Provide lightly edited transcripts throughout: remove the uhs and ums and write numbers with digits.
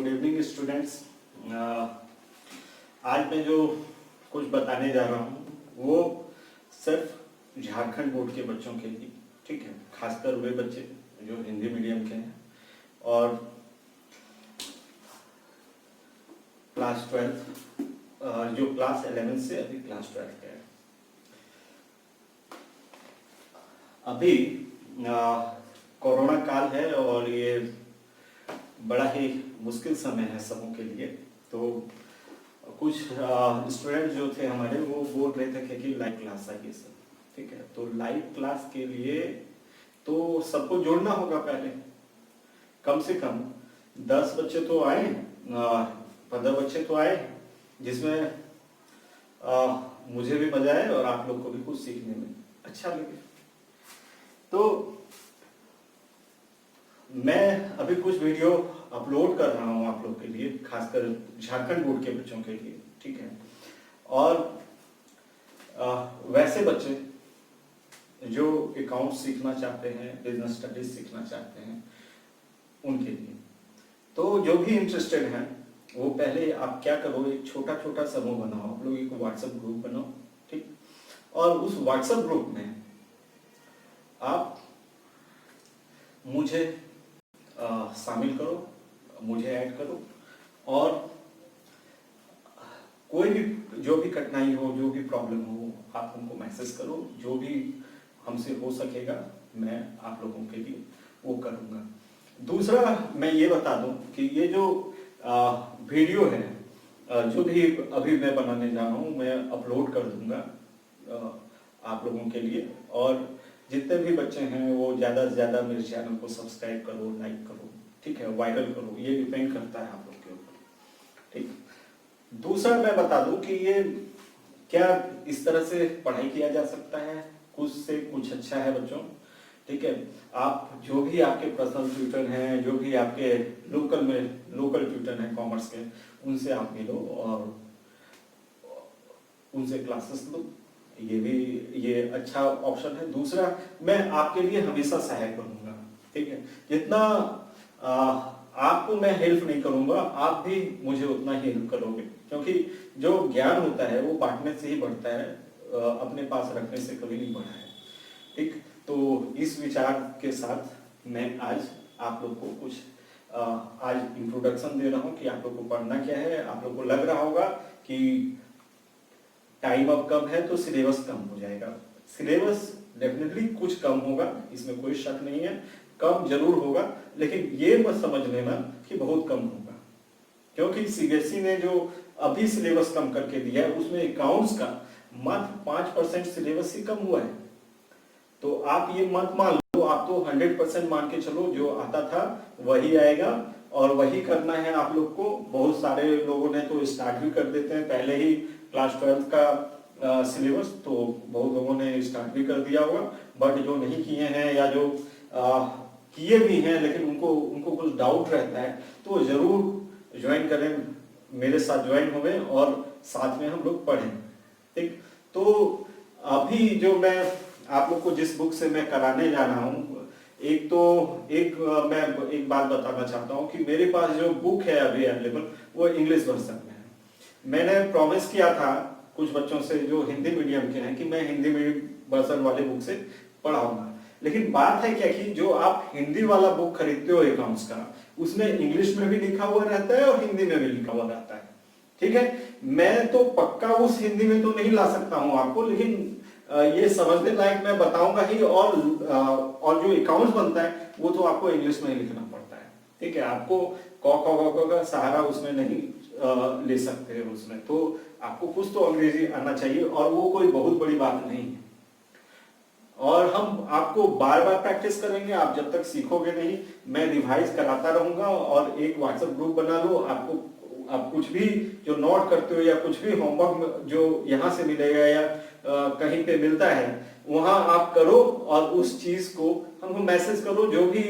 Good evening students. आज मैं जो कुछ बताने जा रहा हूँ वो सिर्फ झारखंड बोर्ड के बच्चों के लिए, ठीक है, खासकर वे बच्चे जो हिंदी मीडियम के हैं और क्लास 12 जो क्लास 11 से अभी क्लास 12 के हैं। अभी कोरोना काल है और ये बड़ा ही मुश्किल समय है सबों के लिए। तो कुछ स्टूडेंट जो थे हमारे वो बोल रहे थे कि लाइव क्लास आएगी सर, ठीक है। तो लाइव क्लास के लिए तो सबको जोड़ना होगा, पहले कम से कम 10 बच्चे तो आए, 15 बच्चे तो आए, जिसमें मुझे भी मजा आए और आप लोग को भी कुछ सीखने में अच्छा लगे। तो मैं अभी कुछ वीडियो अपलोड कर रहा हूं आप लोग के लिए, खासकर झारखंड बोर्ड के बच्चों के लिए, ठीक है। और वैसे बच्चे जो अकाउंट सीखना चाहते हैं, बिजनेस स्टडीज सीखना चाहते हैं, उनके लिए। तो जो भी इंटरेस्टेड हैं वो पहले आप क्या करो, एक छोटा छोटा समूह बनाओ, आप लोग एक व्हाट्सएप ग्रुप बनाओ, ठीक। और उस व्हाट्सएप ग्रुप में आप मुझे शामिल करो, मुझे ऐड करो, और कोई भी जो भी कठिनाई हो, जो भी प्रॉब्लम हो, आप हमको मैसेज करो। जो भी हमसे हो सकेगा मैं आप लोगों के लिए वो करूँगा। दूसरा मैं ये बता दूं कि ये जो वीडियो है, जो भी अभी मैं बनाने जा रहा हूँ, मैं अपलोड कर दूंगा आप लोगों के लिए। और जितने भी बच्चे हैं वो ज़्यादा से ज़्यादा मेरे चैनल को सब्सक्राइब करो, लाइक करो, ठीक है, वायरल करो। ये डिपेंड करता है आप लोग के ऊपर, ठीक। दूसरा मैं बता दूं कि ये क्या इस तरह से पढ़ाई किया जा सकता है, कुछ से कुछ अच्छा है बच्चों, ठीक है। आप जो भी आपके पर्सनल ट्यूटर हैं, जो भी आपके लोकल ट्यूटर हैं कॉमर्स के, उनसे आप मिलो और उनसे क्लासेस लो। ये अच्छा ऑप्शन है। दूसरा, मैं आपके लिए हमेशा सहायक बनूंगा, ठीक है। जितना आपको मैं हेल्प नहीं करूंगा, आप भी मुझे उतना ही हेल्प करोगे, क्योंकि जो ज्ञान होता है वो बांटने से ही बढ़ता है, अपने पास रखने से कभी नहीं बढ़ा है, ठीक। तो इस विचार के साथ मैं आज आप लोग को कुछ आज इंट्रोडक्शन दे रहा हूं कि आप लोग को पढ़ना क्या है। आप लोग को लग रहा होगा कि टाइम अब कम है तो सिलेबस कम हो जाएगा। सिलेबस डेफिनेटली कुछ कम होगा, इसमें कोई शक नहीं है, कम जरूर होगा, लेकिन ये मत समझ लेना कि बहुत कम होगा, क्योंकि सीबीएसई ने जो अभी सिलेबस कम करके दिया है उसमें अकाउंट्स का मात्र 5% सिलेबस ही कम हुआ है। तो आप ये मत मान लो, आप तो 100% मान के चलो, जो आता था वही आएगा और वही करना है आप लोग को। बहुत सारे लोगों ने तो स्टार्ट भी कर देते हैं पहले ही क्लास 12 का सिलेबस, तो बहुत लोगों ने स्टार्ट भी कर दिया होगा। बट जो नहीं किए हैं या जो किए भी हैं लेकिन उनको कुछ डाउट रहता है, तो जरूर ज्वाइन करें, मेरे साथ ज्वाइन होवे और साथ में हम लोग पढ़ें, ठीक। तो अभी जो मैं आप लोग को जिस बुक से मैं कराने जा रहा हूँ, मैं एक बात बताना चाहता हूँ कि मेरे पास जो बुक है अभी अवेलेबल वो इंग्लिश वर्जन में है। मैंने प्रॉमिस किया था कुछ बच्चों से जो हिंदी मीडियम के हैं कि मैं हिंदी मीडियम वर्जन वाले बुक से पढ़ाऊंगा, लेकिन बात है क्या कि जो आप हिंदी वाला बुक खरीदते हो अकाउंट्स का, उसमें इंग्लिश में भी लिखा हुआ रहता है और हिंदी में भी लिखा हुआ रहता है, ठीक है। मैं तो पक्का उस हिंदी में तो नहीं ला सकता हूं आपको, लेकिन ये समझने लायक मैं बताऊंगा ही। और जो अकाउंट्स बनता है वो तो आपको इंग्लिश में ही लिखना पड़ता है, ठीक है। आपको क का सहारा उसमें नहीं ले सकते हैं, उसमें तो आपको कुछ तो अंग्रेजी आना चाहिए, और वो कोई बहुत बड़ी बात नहीं है। और हम आपको बार बार प्रैक्टिस करेंगे, आप जब तक सीखोगे नहीं। मैं रिवाइज कराता रहूंगा, और एक व्हाट्सएप ग्रुप बना लो। आप कुछ भी जो नोट करते हो या कुछ भी होमवर्क जो यहाँ से मिलेगा या कहीं पे मिलता है, वहां आप करो और उस चीज को हमको मैसेज करो। जो भी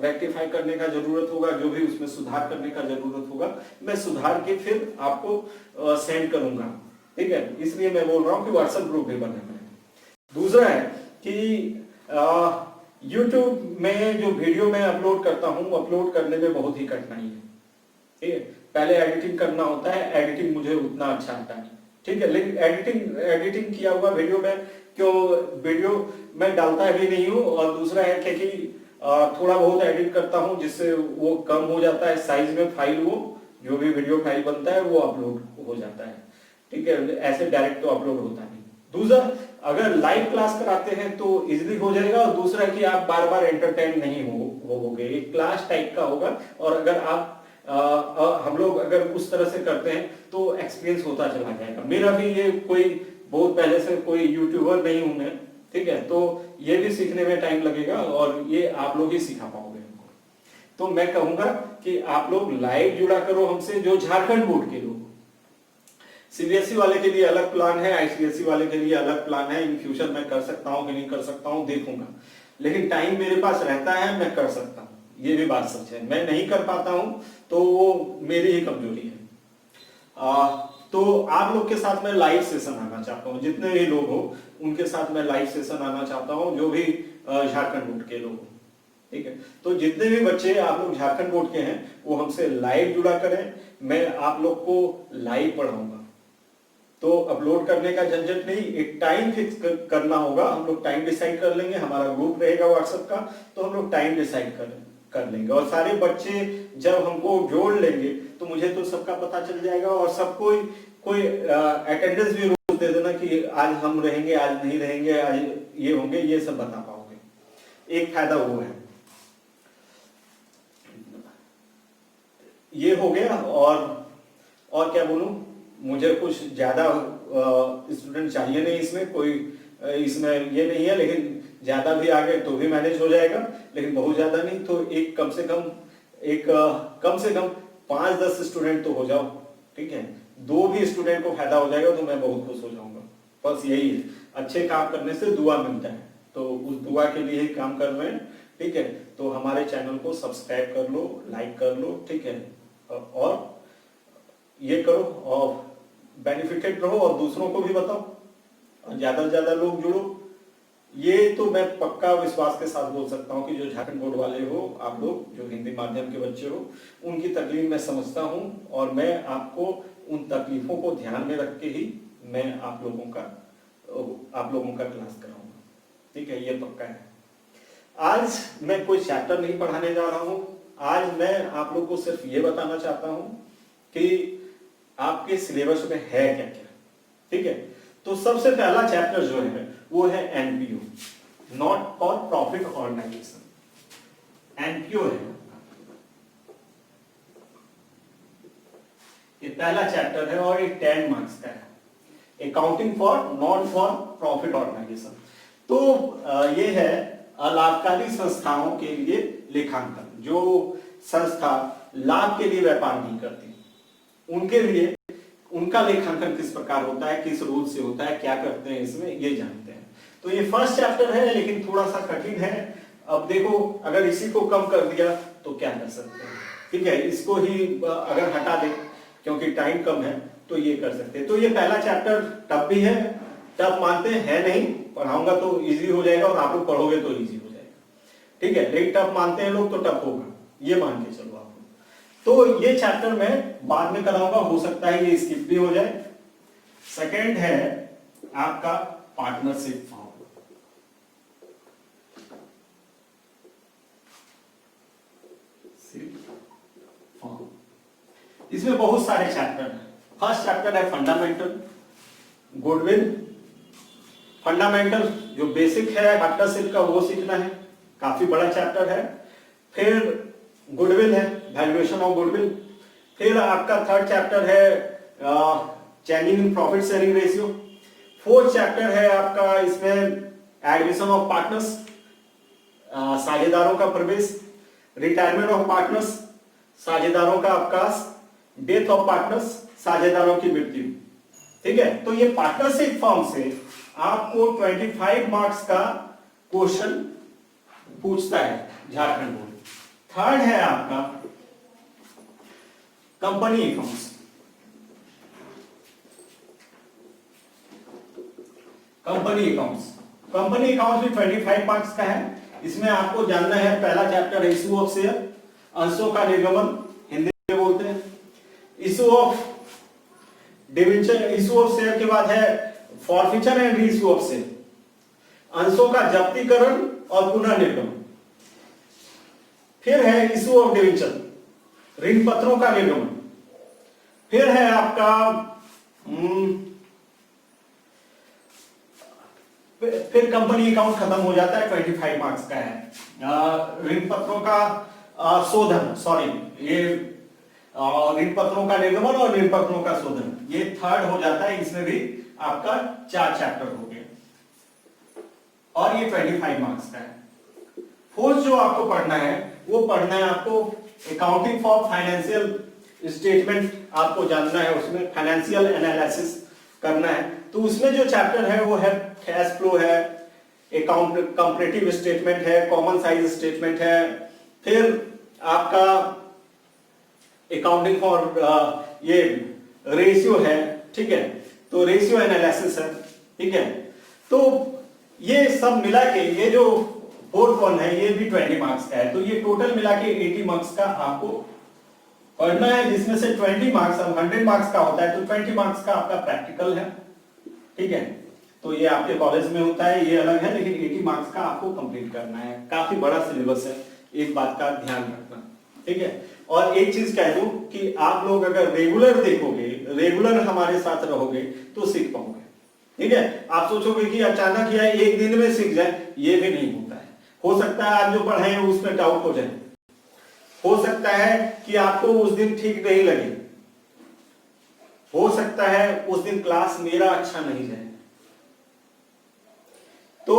रेक्टिफाई करने का जरूरत होगा, जो भी उसमें सुधार करने का जरूरत होगा, मैं सुधार के फिर आपको सेंड करूंगा, ठीक है। इसलिए मैं बोल रहा हूँ कि व्हाट्सएप ग्रुप भी बने हुए हैं। दूसरा है कि YouTube में जो वीडियो मैं अपलोड करता हूँ, अपलोड करने में बहुत ही कठिनाई है, ठीक है, पहले एडिटिंग करना होता है, एडिटिंग मुझे उतना अच्छा आता है, ठीक है, लेकिन एडिटिंग किया हुआ वीडियो में क्यों वीडियो मैं डालता भी नहीं हूँ, और दूसरा है कि थोड़ा बहुत एडिट करता हूँ जिससे वो कम हो जाता है साइज में, फाइल वो जो भी वीडियो फाइल बनता है वो अपलोड हो जाता है, ठीक है, ऐसे डायरेक्ट तो अपलोड होता नहीं। दूसरा, अगर लाइव क्लास कराते हैं तो इजीली हो जाएगा, और दूसरा कि आप बार बार एंटरटेन नहीं होगे, एक क्लास टाइप का होगा, और अगर आप हम लोग अगर उस तरह से करते हैं तो एक्सपीरियंस होता चला जाएगा। मेरा भी ये कोई बहुत पहले से कोई यूट्यूबर नहीं हूं मैं, ठीक है, तो ये भी सीखने में टाइम लगेगा, और ये आप लोग ही सिखा पाओगे हमको। तो मैं कहूंगा कि आप लोग लाइव जुड़ा करो हमसे, जो झारखंड बोर्ड के लोग, सीबीएसई वाले के लिए अलग प्लान है, आईसीएसई वाले के लिए अलग प्लान है, इन फ्यूचर मैं कर सकता हूं कि नहीं कर सकता हूं देखूंगा, लेकिन टाइम मेरे पास रहता है, मैं कर सकता हूं, ये भी बात सच है। मैं नहीं कर पाता हूं तो वो मेरी ही कमजोरी है। तो आप लोग के साथ मैं लाइव सेशन आना चाहता हूं, जितने भी लोग हो उनके साथ मैं लाइव सेशन आना चाहता हूं, जो भी झारखंड बोर्ड के लोग, ठीक है। तो जितने भी बच्चे आप लोग झारखंड बोर्ड के हैं वो हमसे लाइव जुड़ा करें, मैं आप लोग को लाइव पढ़ाऊंगा। तो अपलोड करने का झंझट नहीं, एक टाइम फिक्स करना होगा, हम लोग टाइम डिसाइड कर लेंगे, हमारा ग्रुप रहेगा व्हाट्सएप का, तो हम लोग टाइम डिसाइड कर लेंगे, और सारे बच्चे जब हमको जोड़ लेंगे तो मुझे तो सबका पता चल जाएगा, और सब कोई अटेंडेंस भी रोज दे देना कि आज हम रहेंगे, आज नहीं रहेंगे, आज ये होंगे, ये सब बता पाओगे। एक फायदा वो है, ये हो गया। और क्या बोलूं, मुझे कुछ ज्यादा स्टूडेंट चाहिए नहीं इसमें, कोई इसमें ये नहीं है, लेकिन ज्यादा भी आ गए तो भी मैनेज हो जाएगा, लेकिन बहुत ज्यादा नहीं, तो एक कम से कम 5-10 स्टूडेंट तो हो जाओ, ठीक है, 2 भी स्टूडेंट को फायदा हो जाएगा तो मैं बहुत खुश हो जाऊंगा। बस यही है, अच्छे काम करने से दुआ मिलता है, तो उस दुआ के लिए ही काम कर रहे हैं, ठीक है। तो हमारे चैनल को सब्सक्राइब कर लो, लाइक कर लो, ठीक है, और ये करो, और बेनिफिटेड रहो, और दूसरों को भी बताओ, और ज्यादा से ज्यादा लोग जुड़ो। ये तो मैं पक्का विश्वास के साथ बोल सकता हूं कि जो झारखंड बोर्ड वाले हो, आप लोग जो हिंदी माध्यम के बच्चे हो, उनकी तकलीफ मैं समझता हूं, और मैं आपको उन तकलीफों को ध्यान में रख के ही मैं आप लोगों का क्लास कराऊंगा, ठीक है, ये पक्का है। आज मैं कोई चैप्टर नहीं पढ़ाने जा रहा हूं, आज मैं आप लोग को सिर्फ ये बताना चाहता हूं कि आपके सिलेबस में है क्या क्या, ठीक है। तो सबसे पहला चैप्टर जो है वो है NPO, not for profit organisation, NPO है, ये पहला चैप्टर है, और ये 10 मार्क्स का है, accounting for not for profit organisation. तो ये है अलाभकारी संस्थाओं के लिए लेखांकन, जो संस्था लाभ के लिए व्यापार नहीं करती, उनके लिए उनका लेखांकन किस प्रकार होता है, किस रूल से होता है, क्या करते हैं इसमें, ये जानते हैं। तो ये फर्स्ट चैप्टर है, लेकिन थोड़ा सा कठिन है। अब देखो, अगर इसी को कम कर दिया तो क्या कर सकते हैं, ठीक है, इसको ही अगर हटा दे क्योंकि टाइम कम है तो ये कर सकते हैं। तो ये पहला चैप्टर टफ भी है, टफ मानते हैं नहीं, पढ़ाऊंगा तो इजी हो जाएगा, और आप लोग पढ़ोगे तो इजी हो जाएगा, ठीक है, लेकिन टफ मानते हैं लोग तो टफ होगा, ये मान के चलो आप। तो ये चैप्टर मैं बाद में कराऊंगा, हो सकता है ये स्किप भी हो जाए। सेकंड है आपका पार्टनरशिप फॉर्म, इसमें बहुत सारे चैप्टर हैं। फर्स्ट चैप्टर है फंडामेंटल गुडविल, फंडामेंटल जो बेसिक है पार्टनरशिप का वो सीखना है, काफी बड़ा चैप्टर है। फिर गुडविल है, वैल्यूएशन ऑफ गुडविल। फिर आपका थर्ड चैप्टर है changing in profit sharing ratio. Fourth chapter है आपका इसमें एडमिशन ऑफ पार्टनर्स, साझेदारों का प्रवेश, रिटायरमेंट ऑफ पार्टनर्स, साझेदारों का अवकाश, डेथ ऑफ पार्टनर्स, साझेदारों की मृत्यु, ठीक है। तो ये पार्टनरशिप फॉर्म से आपको 25 मार्क्स का क्वेश्चन पूछता है झारखंड बोर्ड। थर्ड है आपका कंपनी अकाउंट्स, कंपनी अकाउंट्स भी 25 मार्क्स का है। इसमें आपको जानना है, पहला चैप्टर है इशू ऑफ शेयर, अंशों का निर्गमन हिंदी में बोलते हैं, issue of debenture, issue of share के बाद है forfeiture and reissue of share, अंशों का जब्तीकरण और पुनर्निर्गमन। फिर है इशू ऑफ डिवेंचर, ऋण पत्रों का निर्गमन। फिर है आपका फिर कंपनी अकाउंट खत्म हो जाता है, 25 मार्क्स का है। ऋण पत्रों का शोधन, सॉरी ये ऋण पत्रों का निर्गमन और ऋण पत्रों का शोधन, ये थर्ड हो जाता है। इसमें भी आपका 4 चैप्टर हो गए और ये 25 मार्क्स का है। फोर्थ जो आपको पढ़ना है वो पढ़ना है आपको अकाउंटिंग फॉर फाइनेंशियल स्टेटमेंट, आपको जानना है, उसमें फाइनेंशियल एनालिसिस करना है। तो उसमें जो चैप्टर है वो है कैश फ्लो है, अकाउंट कंपैरेटिव स्टेटमेंट है, कॉमन साइज स्टेटमेंट है, फिर आपका अकाउंटिंग फॉर ये रेशियो है, ठीक है, तो रेशियो एनालिसिस है, ठीक है। तो ये सब मिला के ये जो फोर्थ वन है ये भी 20 मार्क्स का है। तो ये टोटल मिला के 80 मार्क्स का आपको पढ़ना है, जिसमें से 20 मार्क्स, अब 100 मार्क्स का होता है तो 20 मार्क्स का आपका प्रैक्टिकल है, ठीक है। तो ये आपके कॉलेज में होता है, ये अलग है, लेकिन 80 मार्क्स का आपको कंप्लीट करना है। काफी बड़ा सिलेबस है, एक बात का ध्यान रखना, ठीक है। और एक चीज कह दूं कि आप लोग अगर रेगुलर देखोगे, रेगुलर हमारे साथ रहोगे तो सीख पाओगे, ठीक है। आप सोचोगे कि अचानक या एक दिन में सीख जाए, ये भी नहीं होता है। हो सकता है आज जो पढ़ाए उसमें डाउट हो जाए, हो सकता है कि आपको उस दिन ठीक नहीं लगे, हो सकता है उस दिन क्लास मेरा अच्छा नहीं जाए। तो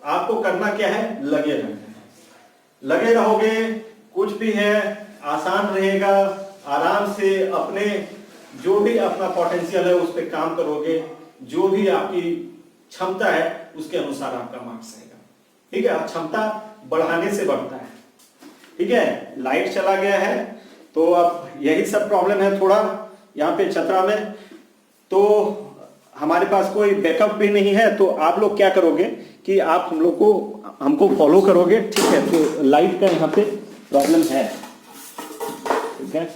आपको करना क्या है, लगे रहना है। लगे रहोगे, कुछ भी है आसान रहेगा, आराम से अपने जो भी अपना पोटेंशियल है उस पर काम करोगे, जो भी आपकी क्षमता है उसके अनुसार आपका मार्क्स आएगा, ठीक है। क्षमता बढ़ाने से बढ़ता है, ठीक है। लाइट चला गया है तो अब यही सब प्रॉब्लम है थोड़ा यहाँ पे चतरा में। तो हमारे पास कोई बैकअप भी नहीं है, तो आप लोग क्या करोगे कि आप हम लोग को हमको फॉलो करोगे, ठीक है। तो लाइट का यहाँ पे प्रॉब्लम है, ठीक है।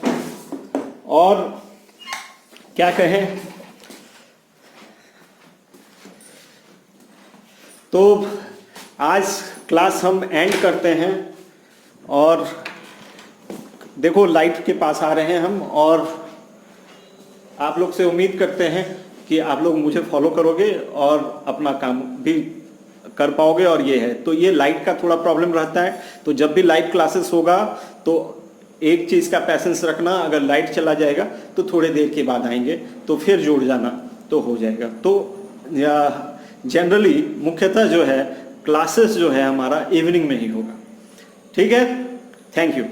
और क्या कहें, तो आज क्लास हम एंड करते हैं। और देखो लाइट के पास आ रहे हैं हम, और आप लोग से उम्मीद करते हैं कि आप लोग मुझे फॉलो करोगे और अपना काम भी कर पाओगे। और ये है, तो ये लाइट का थोड़ा प्रॉब्लम रहता है, तो जब भी लाइव क्लासेस होगा तो एक चीज़ का पैसेंस रखना, अगर लाइट चला जाएगा तो थोड़ी देर के बाद आएंगे, तो फिर जुड़ जाना तो हो जाएगा। तो जनरली मुख्यतः जो है क्लासेस जो है हमारा इवनिंग में ही होगा, ठीक है। Thank you.